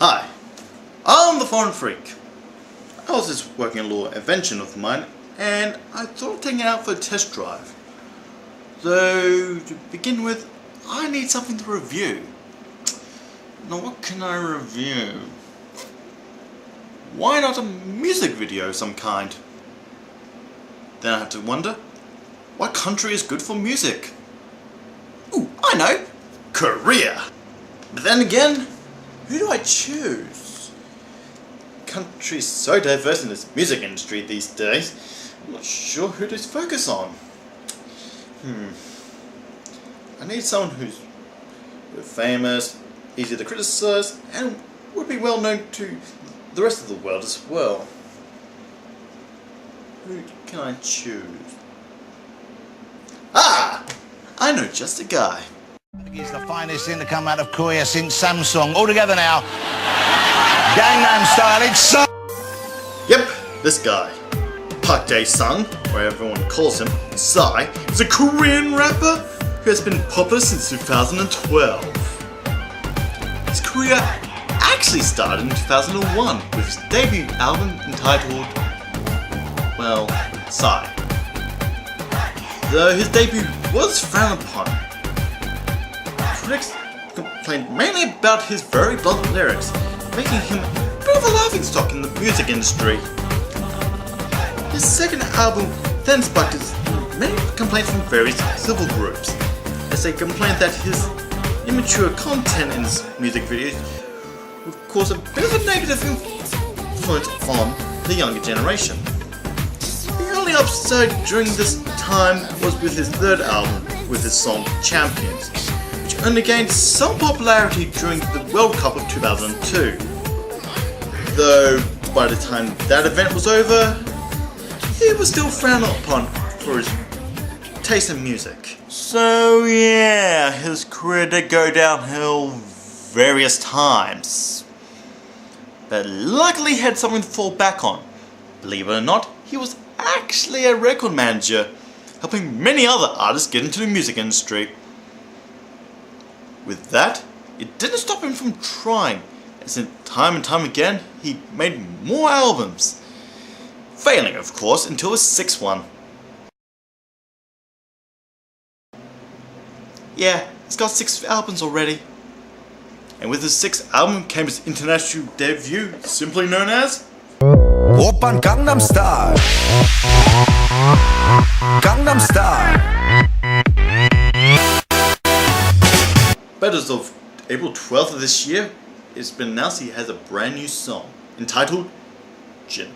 Hi, I'm the Forign Freak. I was just working on a little invention of mine and I thought of taking it out for a test drive. So to begin with, I need something to review. Now what can I review? Why not a music video of some kind? Then I have to wonder, what country is good for music? Ooh, I know! Korea! But then again, who do I choose? The country is so diverse in this music industry these days, I'm not sure who to focus on. I need someone who's famous, easy to criticize, and would be well known to the rest of the world as well. Who can I choose? Ah! I know just a guy. He's the finest thing to come out of Korea since Samsung. All together now. Gangnam Style, it's so... Yep, this guy. Park Jae-sung, or everyone calls him, Psy, is a Korean rapper who has been popular since 2012. His career actually started in 2001 with his debut album entitled, well, Psy. Though his debut was frowned upon, critics complained mainly about his very blunt lyrics, making him a bit of a laughingstock in the music industry. His second album then sparked many complaints from various civil groups, as they complained that his immature content in his music videos would cause a bit of a negative influence on the younger generation. The only upside during this time was with his third album with his song Champions, which only gained some popularity during the World Cup of 2002. Though by the time that event was over, he was still frowned upon for his taste in music. So yeah, his career did go downhill various times, but luckily he had something to fall back on. Believe it or not, he was actually a record manager, helping many other artists get into the music industry. With that, it didn't stop him from trying, as in time and time again he made more albums, failing of course until his sixth one. Yeah, he's got 6 albums already. And with his 6th album came his international debut, simply known as Oppan Gangnam Style. Gangnam Style. But as of April 12th of this year, it's been announced he has a brand new song entitled Jin.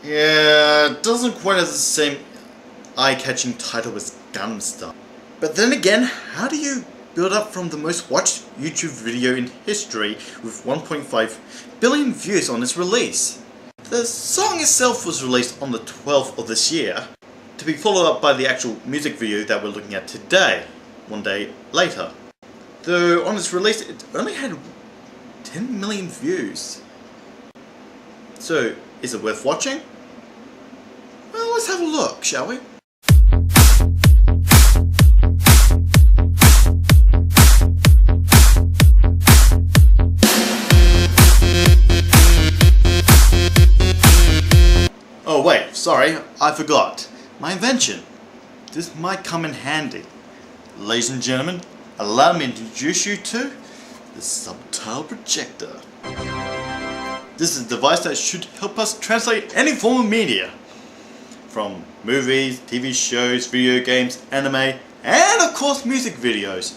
Yeah, it doesn't quite have the same eye-catching title as Gangnam Style. But then again, how do you build up from the most watched YouTube video in history with 1.5 billion views on its release? The song itself was released on the 12th of this year, to be followed up by the actual music video that we're looking at today, one day later. Though on its release it only had 10 million views. So, is it worth watching? Well, let's have a look, shall we? Oh wait, sorry, I forgot. My invention. This might come in handy. Ladies and gentlemen, allow me to introduce you to the subtitle projector. This is a device that should help us translate any form of media, from movies, TV shows, video games, anime, and of course music videos.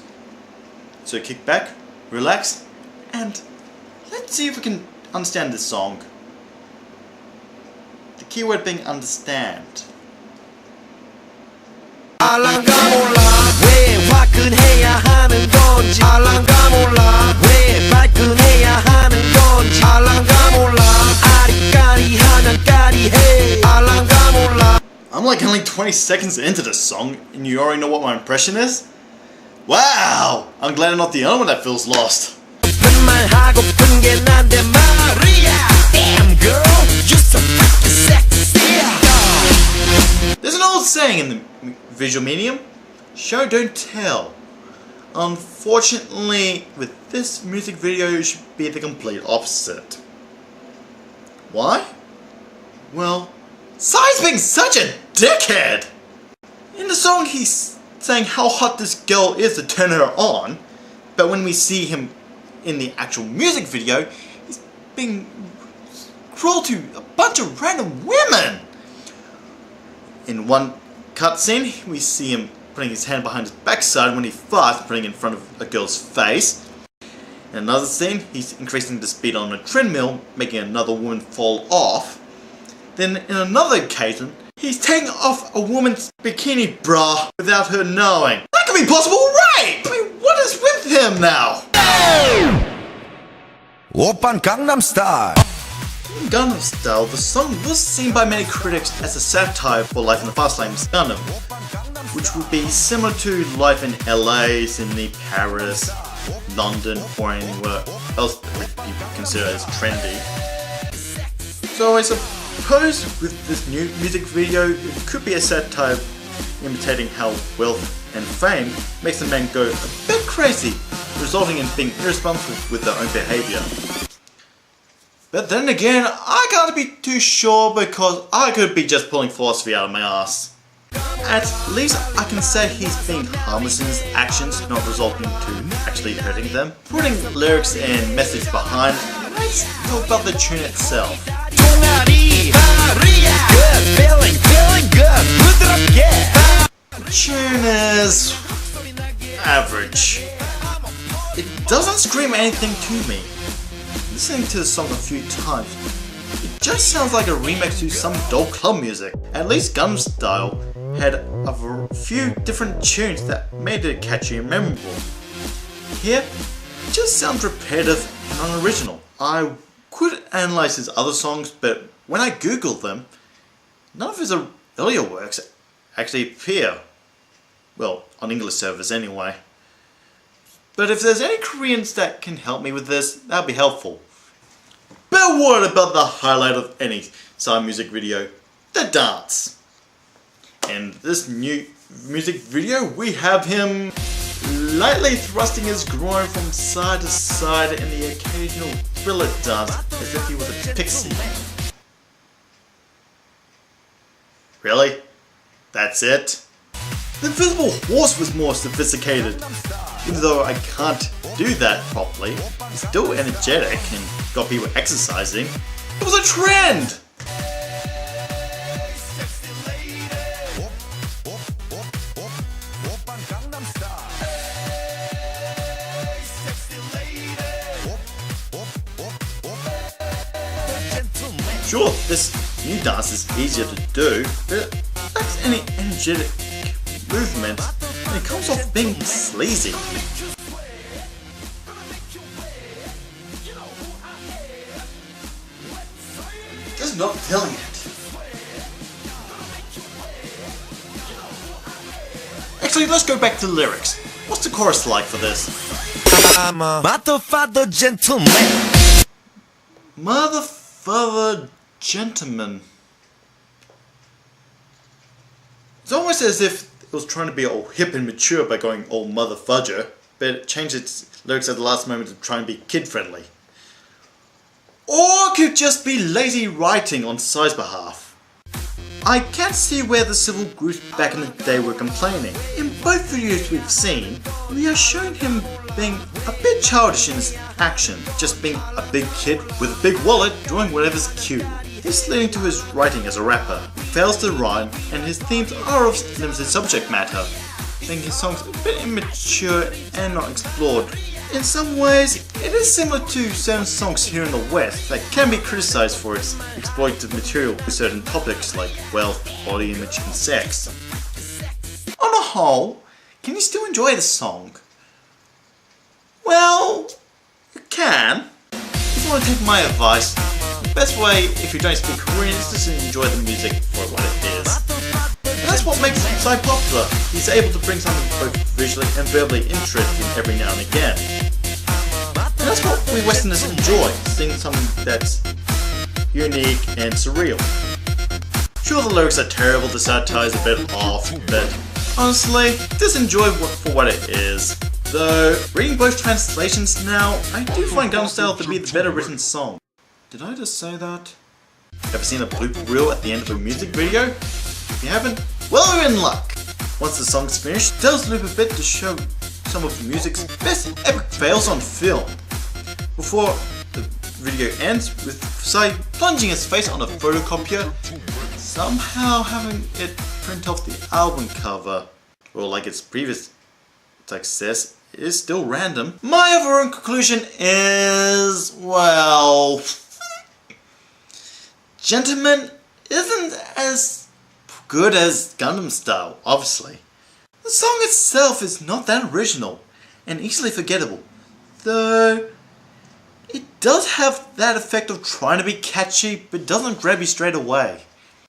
So kick back, relax, and let's see if we can understand this song. The keyword being understand. 알랑가 몰라 왜 화끈해야 하는 건지 알랑가 몰라 왜 발끈해야 하는 건지 알랑가 몰라 아리까리하면 까리해 알랑가 몰라. I'm like only 20 seconds into this song and you already know what my impression is? Wow! I'm glad I'm not the only one that feels lost. 말하고픈 게 난데 말이야. Damn girl, you're so fucking sexy. There's an old saying in the visual medium, show don't tell. Unfortunately, with this music video, it should be the complete opposite. Why? Well, Psy's being such a dickhead! In the song, he's saying how hot this girl is to turn her on, but when we see him in the actual music video, he's being cruel to a bunch of random women! In one cutscene, we see him putting his hand behind his backside when he farts, putting it in front of a girl's face. In another scene, he's increasing the speed on a treadmill, making another woman fall off. Then in another occasion, he's taking off a woman's bikini bra without her knowing. That could be possible rape! I mean, what is with him now? Oppan Gangnam Style. In Gangnam Style, the song was seen by many critics as a satire for life in the fast lane Gundam, which would be similar to life in LA, Sydney, Paris, London, or anywhere else that people consider as trendy. So I suppose with this new music video, it could be a satire imitating how wealth and fame makes a man go a bit crazy, resulting in being irresponsible with their own behaviour. But then again, I can't be too sure because I could be just pulling philosophy out of my ass. At least I can say he's being harmless in his actions, not resulting to actually hurting them. Putting lyrics and message behind, let's talk about the tune itself. The tune is average. It doesn't scream anything to me. Listening to the song a few times, it just sounds like a remix to some dope club music. At least Gangnam Style had a few different tunes that made it catchy and memorable. Here, it just sounds repetitive and unoriginal. I could analyze his other songs, but when I googled them, none of his earlier works actually appear. Well, on English servers anyway. But if there's any Koreans that can help me with this, that'd be helpful. But what about the highlight of any Psy music video? The dance. In this new music video, we have him lightly thrusting his groin from side to side in the occasional thriller dance as if he was a pixie. Really? That's it? The invisible horse was more sophisticated. Even though I can't do that properly, it's still energetic and got people exercising. It was a trend! Sure, this new dance is easier to do, but it lacks any energetic movement and it comes off being sleazy. Just not feeling it. Actually, let's go back to the lyrics. What's the chorus like for this? I'm a motherfucker gentleman. Motherfucker gentleman. It's almost as if it was trying to be all hip and mature by going all motherfudger, but it changed its lyrics at the last moment to try and be kid-friendly. Or it could just be lazy writing on Psy's behalf. I can't see where the civil groups back in the day were complaining. In both videos we've seen, we are showing him being a bit childish in his action, just being a big kid with a big wallet doing whatever's cute. This leading to his writing as a rapper. He fails to rhyme and his themes are of limited subject matter, making his songs a bit immature and not explored. In some ways, it is similar to certain songs here in the West that can be criticized for its exploitative material with certain topics like wealth, body image and sex. On the whole, can you still enjoy the song? Well, you can. If you want to take my advice, the best way, if you don't speak Korean, is just to enjoy the music for what it is. And that's what makes Psy popular. He's able to bring something both visually and verbally interesting every now and again. And that's what we Westerners enjoy, seeing something that's unique and surreal. Sure, the lyrics are terrible, the satire is a bit off, but honestly, just enjoy for what it is. Though, reading both translations now, I do find Gangnam Style to be the better written song. Did I just say that? Ever seen a blooper reel at the end of a music video? If you haven't, well, you're in luck! Once the song's finished, Dell's loop a bit to show some of the music's best epic fails on film. Before the video ends with PSY plunging his face on a photocopier, somehow having it print off the album cover. Or like its previous success, is still random. My overall conclusion is, well, Gentleman isn't as good as Gangnam Style, obviously. The song itself is not that original and easily forgettable, though it does have that effect of trying to be catchy but doesn't grab you straight away.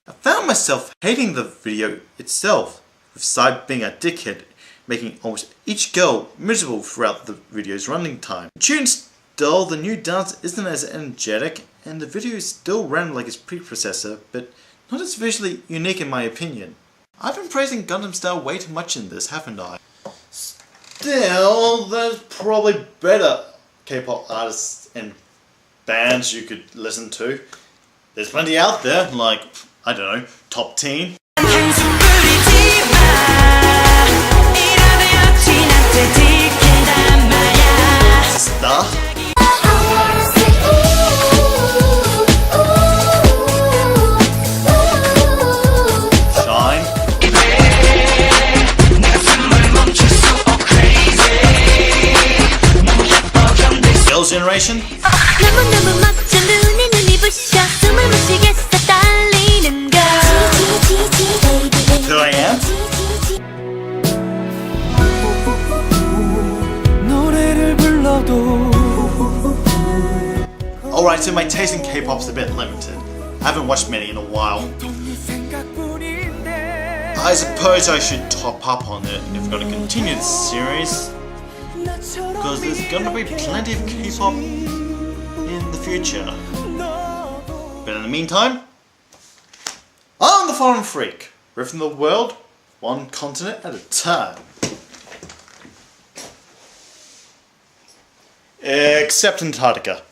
I found myself hating the video itself, with PSY being a dickhead, making almost each girl miserable throughout the video's running time. The tune's dull, the new dance isn't as energetic, and the video is still random like its predecessor, but not as visually unique in my opinion. I've been praising Gangnam Style way too much in this, haven't I? Still, there's probably better K-pop artists and bands you could listen to. There's plenty out there, like, I don't know, Top Teen. Star. Shine. Girls' Generation. 2AM. Alright, so my taste in K-pop's a bit limited. I haven't watched many in a while. I suppose I should top up on it if we're going to continue this series, because there's going to be plenty of K-pop in the future. But in the meantime, I'm the Forign Freak, riffing the world one continent at a time. Except Antarctica.